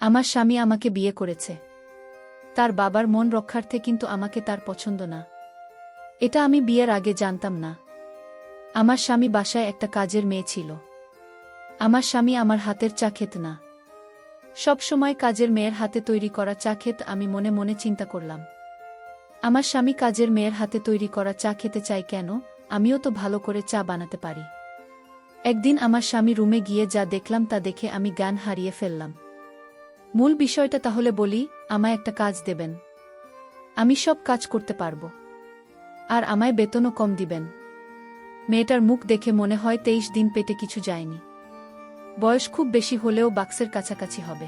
আমার স্বামী আমাকে বিয়ে করেছে। তার বাবার মন রক্ষার্থে, কিন্তু আমাকে তার পছন্দ না। এটা আমি বিয়ের আগে জানতাম না। আমার স্বামী বাসায় একটা কাজের মেয়ে ছিল। আমার স্বামী আমার হাতের চা খেত না। সব সময় কাজের মেয়ের হাতে তৈরি করা চা খেত। আমি মনে মনে চিন্তা করলাম, আমার স্বামী কাজের মেয়ের হাতে তৈরি করা চা খেতে চাই কেন? আমিও তো ভালো করে চা বানাতে পারি। একদিন আমার স্বামী রুমে গিয়ে যা দেখলাম তা দেখে আমি জ্ঞান হারিয়ে ফেললাম। মূল বিষয়টা তাহলে বলি, আমায় একটা কাজ দেবেন। আমি সব কাজ করতে পারবো, আর আমায় বেতনও কম দিবেন। মেয়েটার মুখ দেখে মনে হয় 23 দিন পেটে কিছু যায়নি। বয়স খুব বেশি হলেও বাক্সের কাছাকাছি হবে।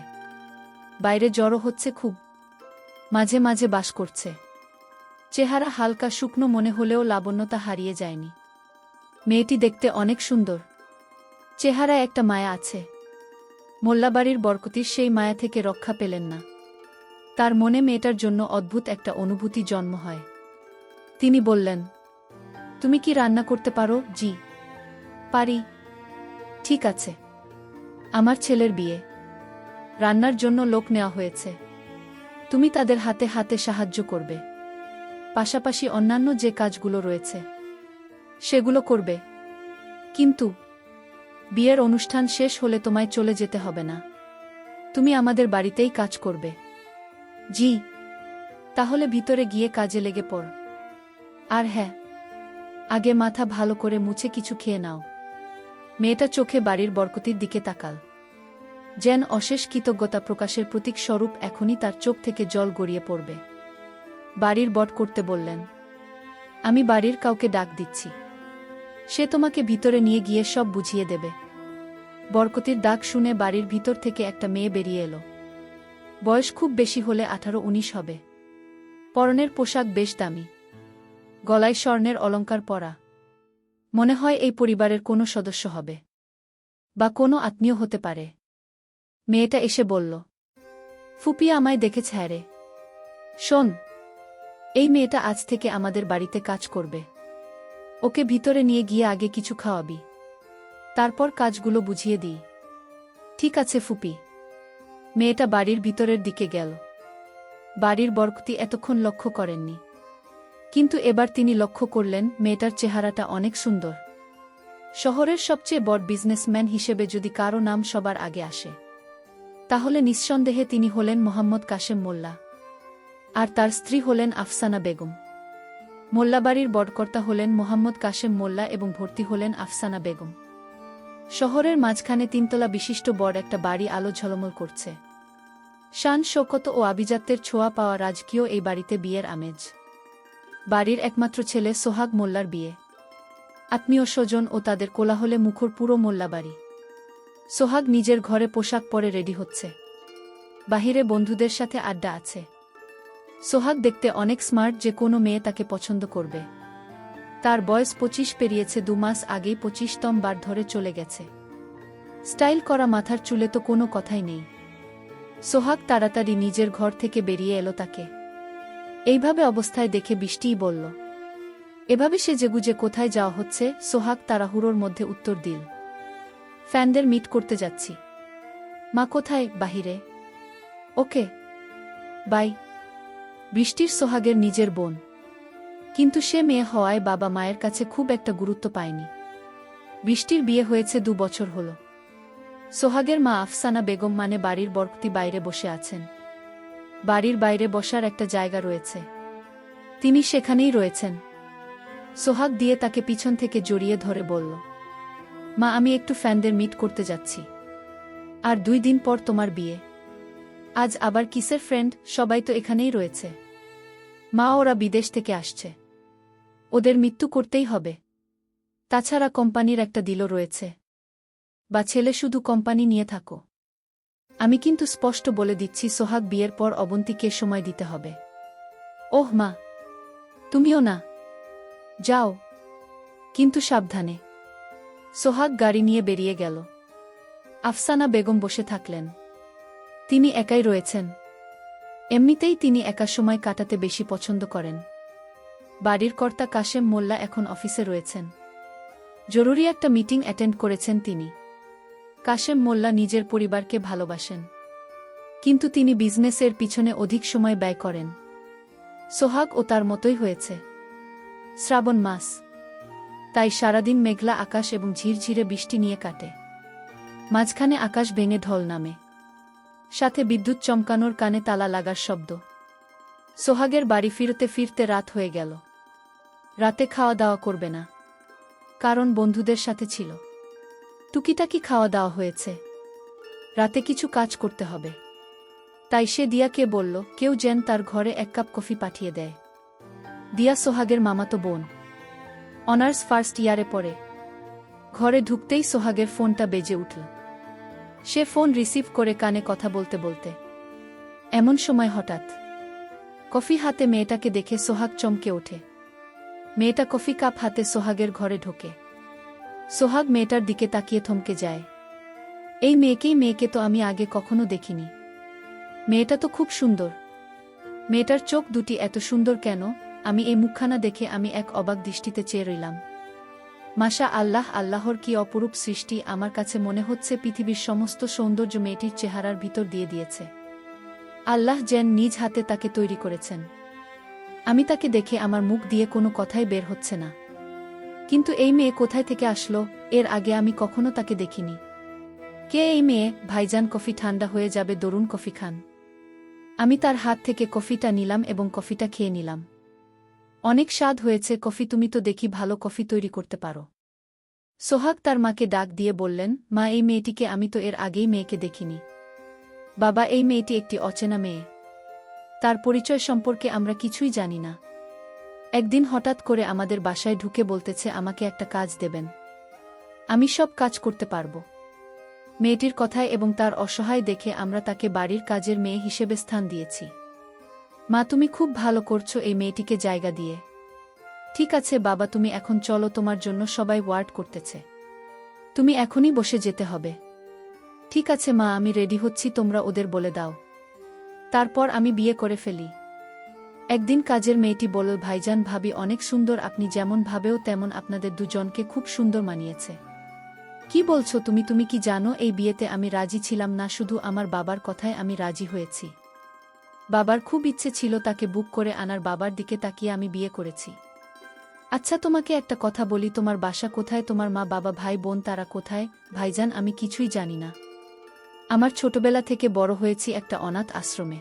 বাইরে জ্বরও হচ্ছে খুব, মাঝে মাঝে বাস করছে। চেহারা হালকা শুকনো মনে হলেও লাবণ্যতা হারিয়ে যায়নি। মেয়েটি দেখতে অনেক সুন্দর, চেহারায় একটা মায়া আছে। মোল্লাবাড়ির বরকতির সেই মায়া থেকে রক্ষা পেলেন না। তার মনে মেয়েটার জন্য অদ্ভুত একটা অনুভূতি জন্ম হয়। তিনি বললেন, তুমি কি রান্না করতে পারো? জি, পারি। ঠিক আছে, আমার ছেলের বিয়ে, রান্নার জন্য লোক নেওয়া হয়েছে। তুমি তাদের হাতে হাতে সাহায্য করবে, পাশাপাশি অন্যান্য যে কাজগুলো রয়েছে সেগুলো করবে। কিন্তু বিয়ের অনুষ্ঠান শেষ হলে তোমায় চলে যেতে হবে না, তুমি আমাদের বাড়িতেই কাজ করবে। জি, তাহলে ভিতরে গিয়ে কাজে লেগে পড়। আর হ্যাঁ, আগে মাথা ভালো করে মুছে কিছু খেয়ে নাও। মেয়েটা চোখে বাড়ির বরকতির দিকে তাকাল, যেন অশেষ কৃতজ্ঞতা প্রকাশের প্রতীক স্বরূপ। এখনই তার চোখ থেকে জল গড়িয়ে পড়বে। বাড়ির বট করতে বললেন, আমি বাড়ির কাউকে ডাক দিচ্ছি, সে তোমাকে ভিতরে নিয়ে গিয়ে সব বুঝিয়ে দেবে। বরকতির ডাক শুনে বাড়ির ভিতর থেকে একটা মেয়ে বেরিয়ে এলো। বয়স খুব বেশি হলে 18-19 হবে। পরনের পোশাক বেশ দামি, গলায় স্বর্ণের অলংকার পরা। মনে হয় এই পরিবারের কোনো সদস্য হবে, বা কোনো আত্মীয় হতে পারে। মেয়েটা এসে বলল, ফুপি আমায় দেখেছে। হ্যাঁ রে, শোন, এই মেয়েটা আজ থেকে আমাদের বাড়িতে কাজ করবে। ওকে ভিতরে নিয়ে গিয়ে আগে কিছু খাওয়াবি, তারপর কাজগুলো বুঝিয়ে দিই। ঠিক আছে ফুপি। মেয়েটা বাড়ির ভিতরের দিকে গেল। বাড়ির বরকতি এতক্ষণ লক্ষ্য করেননি, কিন্তু এবার তিনি লক্ষ্য করলেন মেয়েটার চেহারাটা অনেক সুন্দর। শহরের সবচেয়ে বড় বিজনেসম্যান হিসেবে যদি কারো নাম সবার আগে আসে, তাহলে নিঃসন্দেহে তিনি হলেন মোহাম্মদ কাশেম মোল্লা, আর তার স্ত্রী হলেন আফসানা বেগম। মোল্লাবাড়ির বড়কর্তা হলেন মোহাম্মদ কাশেম মোল্লা এবং ভর্তি হলেন আফসানা বেগম। শহরের মাঝখানে 3 তলা বিশিষ্ট বড় একটা বাড়ি আলো ঝলমল করছে। শান শৌকত ও আভিজাত্যের ছোঁয়া পাওয়া রাজকীয় এই বাড়িতে বিয়ের আমেজ। বাড়ির একমাত্র ছেলে সোহাগ মোল্লার বিয়ে। আত্মীয় স্বজন ও তাদের কোলাহলে মুখর পুরো মোল্লাবাড়ি। সোহাগ নিজের ঘরে পোশাক পরে রেডি হচ্ছে, বাহিরে বন্ধুদের সাথে আড্ডা আছে। সোহাগ দেখতে অনেক স্মার্ট, যে কোনো মেয়ে তাকে পছন্দ করবে। তার বয়স 25 পেরিয়েছে, 2 মাস আগেই 25তম বার ধরে চলে গেছে। স্টাইল করা মাথার চুলে তো কোনো কথাই নেই। সোহাগ তাড়াতাড়ি নিজের ঘর থেকে বেরিয়ে এলো। তাকে এইভাবে অবস্থায় দেখে বৃষ্টিই বলল, এভাবে সেজেগুজে কোথায় যাওয়া হচ্ছে? সোহাগ তাড়াহুড়োর মধ্যে উত্তর দিল, ফ্যানদের মিট করতে যাচ্ছি। মা কোথায়? বাহিরে। ওকে, বাই। বৃষ্টির সোহাগের নিজের বোন, কিন্তু সে মেয়ে হওয়ায় বাবা মায়ের কাছে খুব একটা গুরুত্ব পায়নি। বৃষ্টির বিয়ে হয়েছে 2 বছর হল। সোহাগের মা আফসানা বেগম মানে বাড়ির বরকতি বাইরে বসে আছেন। বাড়ির বাইরে বসার একটা জায়গা রয়েছে, তিনি সেখানেই রয়েছেন। সোহাগ দিয়ে তাকে পিছন থেকে জড়িয়ে ধরে বলল, মা আমি একটু ফ্যানদের মিট করতে যাচ্ছি, আর 2 দিন পর তোমার বিয়ে। আজ আবার কিসের ফ্রেন্ড? সবাই তো এখানেই রয়েছে। মা ওরা বিদেশ থেকে আসছে, ওদের মৃত্যু করতেই হবে। তাছাড়া কোম্পানির একটা ডিলও রয়েছে। বা ছেলে শুধু কোম্পানি নিয়ে থাকো। আমি কিন্তু স্পষ্ট বলে দিচ্ছি, সোহাগ বিয়ের পর অবন্তীকে সময় দিতে হবে। ওহ মা, তুমিও না, যাও, কিন্তু সাবধানে। সোহাগ গাড়ি নিয়ে বেরিয়ে গেল। আফসানা বেগম বসে থাকলেন। তিনি একাই রয়েছেন। এমনিতেই তিনি একা সময় কাটাতে বেশি পছন্দ করেন। বাড়ির কর্তা কাশেম মোল্লা এখন অফিসে রয়েছেন। জরুরি একটা মিটিং অ্যাটেন্ড করেছেন তিনি। কাশেম মোল্লা নিজের পরিবারকে ভালোবাসেন। কিন্তু তিনি বিজনেসের পিছনে অধিক সময় ব্যয় করেন। সোহাগ ও তার মতোই হয়েছে। শ্রাবণ মাস, তাই সারাদিন মেঘলা আকাশ এবং ঝিরঝিরে বৃষ্টি নিয়ে কাটে। মাঝখানে আকাশ ভেঙে ঢল নামে, সাথে বিদ্যুৎ চমকানোর কানে তালা লাগার শব্দ। সোহাগের বাড়ি ফিরতে ফিরতে রাত হয়ে গেল। রাতে খাওয়া দাওয়া করবে না, কারণ বন্ধুদের সাথে ছিল। টুকিটাকি খাওয়া দাওয়া হয়েছে, রাতে কিছু কাজ করতে হবে। তাই সে দিয়াকে বলল কেউ যেন তার ঘরে 1 কাপ কফি পাঠিয়ে দেয়। দিয়া সোহাগের মামাতো বোন, অনার্স ফার্স্ট ইয়ারে পড়ে। ঘরে ঢুকতেই সোহাগের ফোনটা বেজে উঠল। সে ফোন রিসিভ করে কানে কথা বলতে বলতে এমন সময় হঠাৎ কফি হাতে মেয়েটাকে দেখে সোহাগ চমকে ওঠে। মেয়েটা কফি কাপ হাতে সোহাগের ঘরে ঢোকে। সোহাগ মেয়েটার দিকে তাকিয়ে থমকে যায়। এই মেয়েকে তো আমি আগে কখনো দেখিনি। মেয়েটা তো খুব সুন্দর। মেয়েটার চোখ দুটি এত সুন্দর কেন? আমি এই মুখখানা দেখে আমি এক অবাক দৃষ্টিতে চেয়ে রইলাম। মাশা আল্লাহ, আল্লাহর কি অপরূপ সৃষ্টি! আমার কাছে মনে হচ্ছে পৃথিবীর সমস্ত সৌন্দর্য মেয়েটির চেহারার ভিতর দিয়ে দিয়েছে। আল্লাহ যেন নিজ হাতে তাকে তৈরি করেছেন। আমি তাকে দেখে আমার মুখ দিয়ে কোনো কথাই বের হচ্ছে না। কিন্তু এই মেয়ে কোথায় থেকে আসলো? এর আগে আমি কখনো তাকে দেখিনি। কে এই মেয়ে? ভাইজান, কফি ঠান্ডা হয়ে যাবে, দরুন কফি খান। আমি তার হাত থেকে কফিটা নিলাম এবং কফিটা খেয়ে নিলাম। অনেক স্বাদ হয়েছে কফি, তুমি তো দেখি ভালো কফি তৈরি করতে পারো। সোহাগ তার মাকে ডাক দিয়ে বললেন, মা, এই মেয়েটিকে আমি তো এর আগেই মেয়েকে দেখিনি। বাবা, এই মেয়েটি একটি অচেনা মেয়ে। তার পরিচয় সম্পর্কে আমরা কিছুই জানি না। একদিন হঠাৎ করে আমাদের বাসায় ঢুকে বলতেছে আমাকে একটা কাজ দেবেন, আমি সব কাজ করতে পারব। মেয়েটির কথায় এবং তার অসহায় দেখে আমরা তাকে বাড়ির কাজের মেয়ে হিসেবে স্থান দিয়েছি। মা, তুমি খুব ভালো করছো এই মেয়েটিকে জায়গা দিয়ে। ঠিক আছে বাবা, তুমি এখন চলো, তোমার জন্য সবাই ওয়ার্ড করতেছে। তুমি এখনই বসে যেতে হবে। ঠিক আছে মা, আমি রেডি হচ্ছি, তোমরা ওদের বলে দাও, তারপর আমি বিয়ে করে ফেলি। একদিন কাজের মেয়েটি বলল, ভাইজান, ভাবি অনেক সুন্দর, আপনি যেমন ভাবেও তেমন আপনাদের দুজনকে খুব সুন্দর মানিয়েছে। কি বলছো তুমি? তুমি কি জানো এই বিয়েতে আমি রাজি ছিলাম না, শুধু আমার বাবার কথায় আমি রাজি হয়েছি। বাবার খুব ইচ্ছে ছিল তাকে বুক করে আনার, বাবার দিকে তাকিয়ে আমি বিয়ে করেছি। আচ্ছা, তোমাকে একটা কথা বলি, তোমার বাসা কোথায়? তোমার মা বাবা ভাই বোন তারা কোথায়? ভাইজান, আমি কিছুই জানি না। আমার ছোটবেলা থেকে বড় হয়েছি একটা অনাথ আশ্রমে।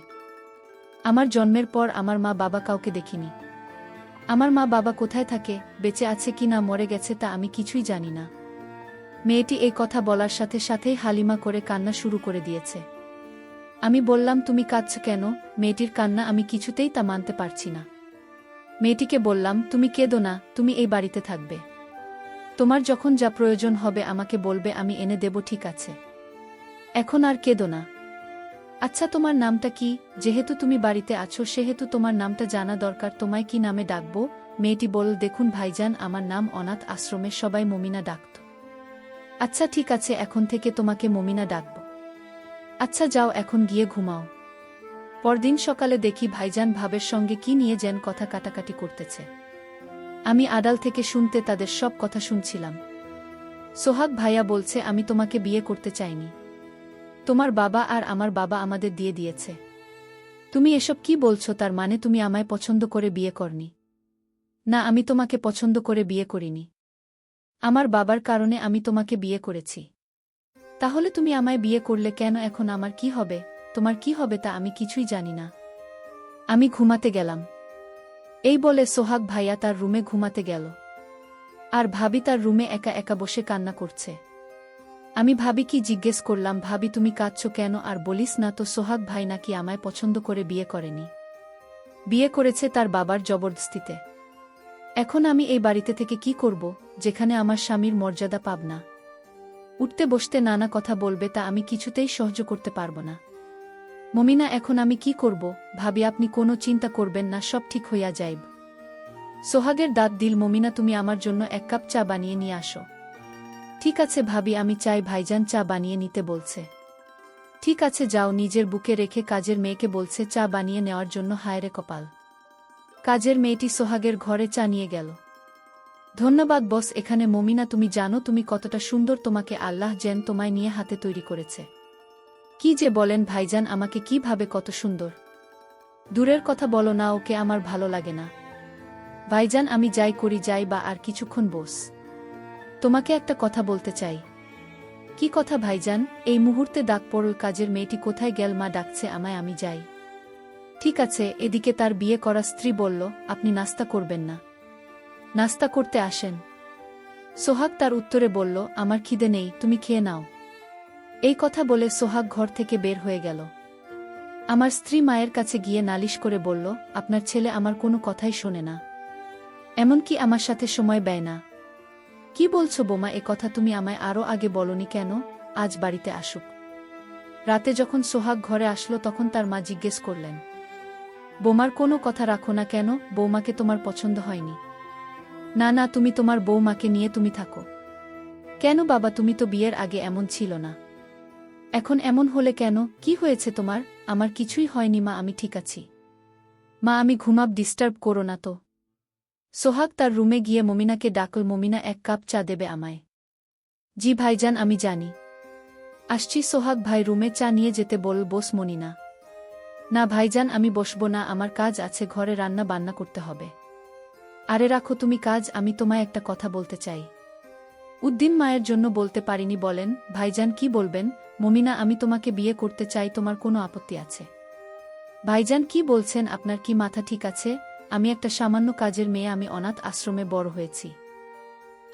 আমার জন্মের পর আমার মা বাবা কাউকে দেখিনি। আমার মা বাবা কোথায় থাকে, বেঁচে আছে কি না মরে গেছে, তা আমি কিছুই জানি না। মেয়েটি এই কথা বলার সাথে সাথেই হালিমা করে কান্না শুরু করে দিয়েছে। আমি বললাম, তুমি কাঁদছো কেন? মেয়েটির কান্না আমি কিছুতেই তা মানতে পারছি না। মেয়েটিকে বললাম, তুমি কেঁদো না, তুমি এই বাড়িতে থাকবে। তোমার যখন যা প্রয়োজন হবে আমাকে বলবে, আমি এনে দেব, ঠিক আছে? এখন আর কেঁদো না। আচ্ছা, তোমার নামটা কি? যেহেতু তুমি বাড়িতে আছো সেহেতু তোমার নামটা জানা দরকার, তোমায় কি নামে ডাকবো? মেয়েটি বলল, দেখুন ভাইজান, আমার নাম অনাথ আশ্রমে সবাই মমিনা ডাকত। আচ্ছা ঠিক আছে, এখন থেকে তোমাকে মমিনা ডাকব। আচ্ছা যাও, এখন গিয়ে ঘুমাও। পরদিন সকালে দেখি ভাইজান ভাবের সঙ্গে কি নিয়ে যেন কথা কাটাকাটি করতেছে। আমি আড়াল থেকে শুনতে তাদের সব কথা শুনছিলাম। সোহাগ ভাইয়া বলছে, আমি তোমাকে বিয়ে করতে চাইনি। তোমার বাবা আর আমার বাবা আমাদের দিয়ে দিয়েছে। তুমি এসব কি বলছো? তার মানে তুমি আমায় পছন্দ করে বিয়ে করনি? না, আমি তোমাকে পছন্দ করে বিয়ে করিনি। আমার বাবার কারণে আমি তোমাকে বিয়ে করেছি। তাহলে তুমি আমায় বিয়ে করলে কেন? এখন আমার কি হবে? তোমার কি হবে তা আমি কিছুই জানি না। আমি ঘুমাতে গেলাম। এই বলে সোহাগ ভাইয়া তার রুমে ঘুমাতে গেল। আর ভাবি তার রুমে একা একা বসে কান্না করছে। আমি ভাবিকে জিজ্ঞেস করলাম, ভাবি তুমি কাঁদছো কেন? আর বলিস না তো, সোহাগ ভাই নাকি আমায় পছন্দ করে বিয়ে করেনি, বিয়ে করেছে তার বাবার জবরদস্তিতে। এখন আমি এই বাড়িতে থেকে কি করব, যেখানে আমার স্বামীর মর্যাদা পাব না? উঠতে বসতে নানা কথা বলবে, তা আমি কিছুতেই সহ্য করতে পারব না। মমিনা, এখন আমি কি করব? ভাবি, আপনি কোনো চিন্তা করবেন না, সব ঠিক হইয়া যাইব। সোহাগের দাঁত দিল, মমিনা তুমি আমার জন্য 1 কাপ চা বানিয়ে নিয়ে আসো। ঠিক আছে ভাবি, আমি চাই, ভাইজান চা বানিয়ে নিতে বলছে। ঠিক আছে যাও। নিজের বুকে রেখে কাজের মেয়েকে বলছে চা বানিয়ে নেওয়ার জন্য। হায়রে কপাল! কাজের মেয়েটি সোহাগের ঘরে চা নিয়ে গেল। ধন্যবাদ বস। এখানে মমিনা, তুমি জানো তুমি কতটা সুন্দর, তোমাকে আল্লাহ যেন তোমায় নিয়ে হাতে তৈরি করেছে। কি যে বলেন ভাইজান, আমাকে কি ভাবে কত সুন্দর? দূরের কথা বলো না, ওকে আমার ভালো লাগে না। ভাইজান, আমি যাই করি যাই বা আর কিছুক্ষণ বস। তোমাকে একটা কথা বলতে চাই। কি কথা ভাইজান? এই মুহূর্তে ডাক পড়ল, কাজের মেয়েটি কোথায় গেল? মা ডাকছে আমায়, আমি যাই। ঠিক আছে। এদিকে তার বিয়ে করা স্ত্রী বলল, আপনি নাস্তা করবেন না? নাস্তা করতে আসেন। সোহাগ তার উত্তরে বলল, আমার খিদে নেই, তুমি খেয়ে নাও। এই কথা বলে সোহাগ ঘর থেকে বের হয়ে গেল। আমার স্ত্রী মায়ের কাছে গিয়ে নালিশ করে বলল, আপনার ছেলে আমার কোনো কথাই শোনে না, এমনকি আমার সাথে সময় ব্যয় না। কি বলছো বোমা? এ কথা তুমি আমায় আরও আগে বলনি কেন? আজ বাড়িতে আসুক। রাতে যখন সোহাগ ঘরে আসলো তখন তার মা জিজ্ঞেস করলেন, বোমার কোনো কথা রাখো না কেন? বৌমাকে তোমার পছন্দ হয়নি? না না, তুমি তোমার বৌমাকে নিয়ে তুমি থাকো। কেন বাবা, তুমি তো বিয়ের আগে এমন ছিল না, এখন এমন হলে কেন? কি হয়েছে তোমার? আমার কিছুই হয়নি মা, আমি ঠিক আছি। মা, আমি ঘুমাব, ডিস্টার্ব করো না তো। সোহাগ তার রুমে গিয়ে মমিনাকে ডাকল, মমিনা, এক কাপ চা দেবে আমায়? জি ভাইজান, আমি জানি, আসছি। সোহাগ ভাই রুমে চা নিয়ে যেতে বল, বস মনিনা। না ভাইজান, আমি বসবো না, আমার কাজ আছে, ঘরে রান্না বান্না করতে হবে। আরে রাখো তুমি কাজ, আমি তোমায় একটা কথা বলতে চাই। উদ্দিন মায়ের জন্য বলতে পারিনি। বলেন ভাইজান, কি বলবেন? মমিনা, আমি তোমাকে বিয়ে করতে চাই, তোমার কোনো আপত্তি আছে? ভাইজান, কি বলছেন? আপনার কি মাথা ঠিক আছে? আমি একটা সামান্য কাজের মেয়ে, আমি অনাথ আশ্রমে বড় হয়েছি,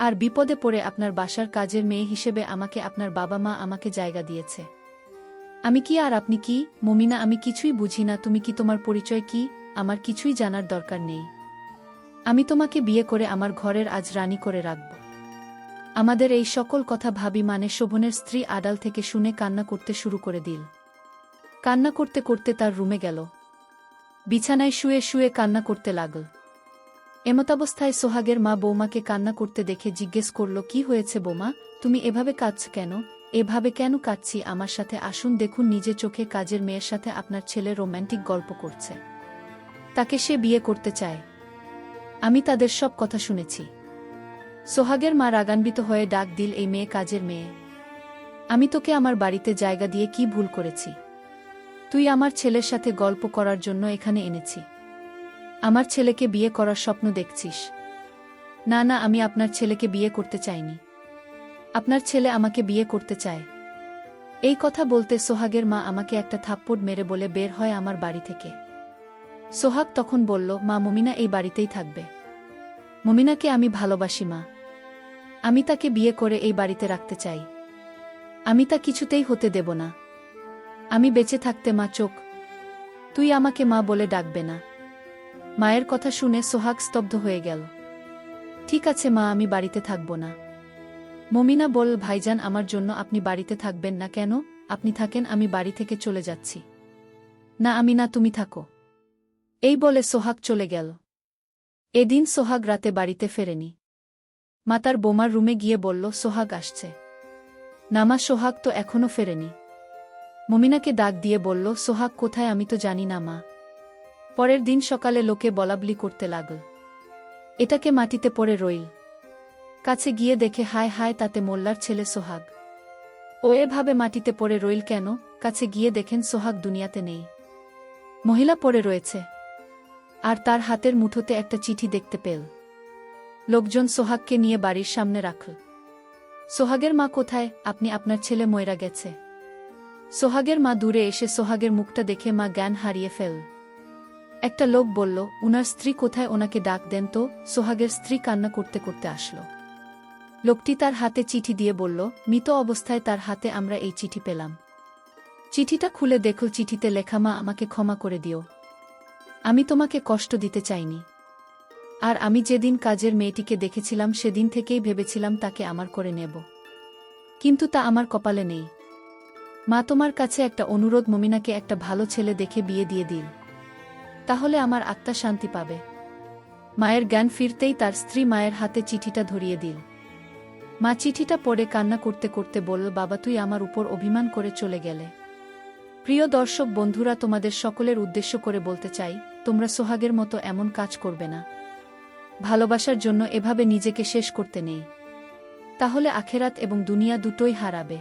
আর বিপদে পড়ে আপনার বাসার কাজের মেয়ে হিসেবে আমাকে আপনার বাবা মা আমাকে জায়গা দিয়েছে। আমি কি আর আপনি কি? মমিনা, আমি কিছুই বুঝি না, তুমি কি, তোমার পরিচয় কি? আমার কিছুই জানার দরকার নেই। আমি তোমাকে বিয়ে করে আমার ঘরের আজ রানী করে রাখব। আমাদের এই সকল কথা ভাবি মানে শোভনের স্ত্রী আড়াল থেকে শুনে কান্না করতে শুরু করে দিল। কান্না করতে করতে তার রুমে গেল, বিছানায় শুয়ে শুয়ে কান্না করতে লাগল। এমতাবস্থায় সোহাগের মা বৌমাকে কান্না করতে দেখে জিজ্ঞেস করল, কি হয়েছে বৌমা, তুমি এভাবে কাঁদছ কেন? এভাবে কেন কাঁদছি? আমার সাথে আসুন, দেখুন নিজে চোখে, কাজের মেয়ের সাথে আপনার ছেলে রোম্যান্টিক গল্প করছে, তাকে সে বিয়ে করতে চায়। আমি তাদের সব কথা শুনেছি। সোহাগের মা রাগান্বিত হয়ে ডাক দিল, এই মেয়ে কাজের মেয়ে, আমি তোকে আমার বাড়িতে জায়গা দিয়ে কি ভুল করেছি? তুই আমার ছেলের সাথে গল্প করার জন্য এখানে এনেছি, আমার ছেলেকে বিয়ে করার স্বপ্ন দেখছিস? না না, আমি আপনার ছেলেকে বিয়ে করতে চাইনি, আপনার ছেলে আমাকে বিয়ে করতে চায়। এই কথা বলতে সোহাগের মা আমাকে একটা থাপ্পড় মেরে বলে বের হয় আমার বাড়ি থেকে। সোহাগ তখন বলল, মা, মমিনা এই বাড়িতেই থাকবে। মমিনাকে আমি ভালোবাসি মা, আমি তাকে বিয়ে করে এই বাড়িতে রাখতে চাই, আমি তা কিছুতেই হতে দেব না। আমি বেঁচে থাকতে মা চোখ, তুই আমাকে মা বলে ডাকবে না। মায়ের কথা শুনে সোহাগ স্তব্ধ হয়ে গেল। ঠিক আছে মা, আমি বাড়িতে থাকব না। মমিনা বল, ভাইজান, আমার জন্য আপনি বাড়িতে থাকবেন না কেন? আপনি থাকেন, আমি বাড়ি থেকে চলে যাচ্ছি। না আমি না, তুমি থাকো। এই বলে সোহাগ চলে গেল। এদিন সোহাগ রাতে বাড়িতে ফেরেনি। মা তার বোমার রুমে গিয়ে বলল, সোহাগ আসছে। নামা, সোহাগ তো এখনো ফেরেনি। মমিনাকে ডাক দিয়ে বলল, সোহাগ কোথায়? আমি তো জানি না মা। পরের দিন সকালে লোকে বলাবলি করতে লাগল, এটাকে মাটিতে পড়ে রইল। কাছে গিয়ে দেখে, হায় হায়, তাতে মোল্লার ছেলে সোহাগ। ও এভাবে মাটিতে পড়ে রইল কেন? কাছে গিয়ে দেখেন সোহাগ দুনিয়াতে নেই, মহিলা পড়ে রয়েছে, আর তার হাতের মুঠোতে একটা চিঠি দেখতে পেল। লোকজন সোহাগকে নিয়ে বাড়ির সামনে রাখল। সোহাগের মা কোথায়? আপনি, আপনার ছেলে ময়রা গেছে। সোহাগের মা দূরে এসে সোহাগের মুখটা দেখে মা জ্ঞান হারিয়ে ফেল। একটা লোক বলল, উনার স্ত্রী কোথায়? ওনাকে ডাক দেন তো। সোহাগের স্ত্রী কান্না করতে করতে আসলো। লোকটি তার হাতে চিঠি দিয়ে বলল, মৃত অবস্থায় তার হাতে আমরা এই চিঠি পেলাম। চিঠিটা খুলে দেখল, চিঠিতে লেখা, মা, আমাকে ক্ষমা করে দিও, আমি তোমাকে কষ্ট দিতে চাইনি। আর আমি যেদিন কাজের মেয়েটিকে দেখেছিলাম সেদিন থেকেই ভেবেছিলাম তাকে আমার করে নেব, কিন্তু তা আমার কপালে নেই। মা, তোমার কাছে একটা অনুরোধ, মমিনাকে একটা ভালো ছেলে দেখে বিয়ে দিয়ে দিন, তাহলে আমার আত্মা শান্তি পাবে। মায়ের জ্ঞান ফিরতেই তার স্ত্রী মায়ের হাতে চিঠিটা ধরিয়ে দিল। মা চিঠিটা পড়ে কান্না করতে করতে বলল, বাবা, তুই আমার উপর অভিমান করে চলে গেলে। প্রিয় দর্শক বন্ধুরা, তোমাদের সকলের উদ্দেশ্য করে বলতে চাই, তোমরা সোহাগের মতো এমন কাজ করবে না। ভালোবাসার জন্য এভাবে নিজেকে শেষ করতে নেই, তাহলে আখেরাত এবং দুনিয়া দুটোই হারাবে।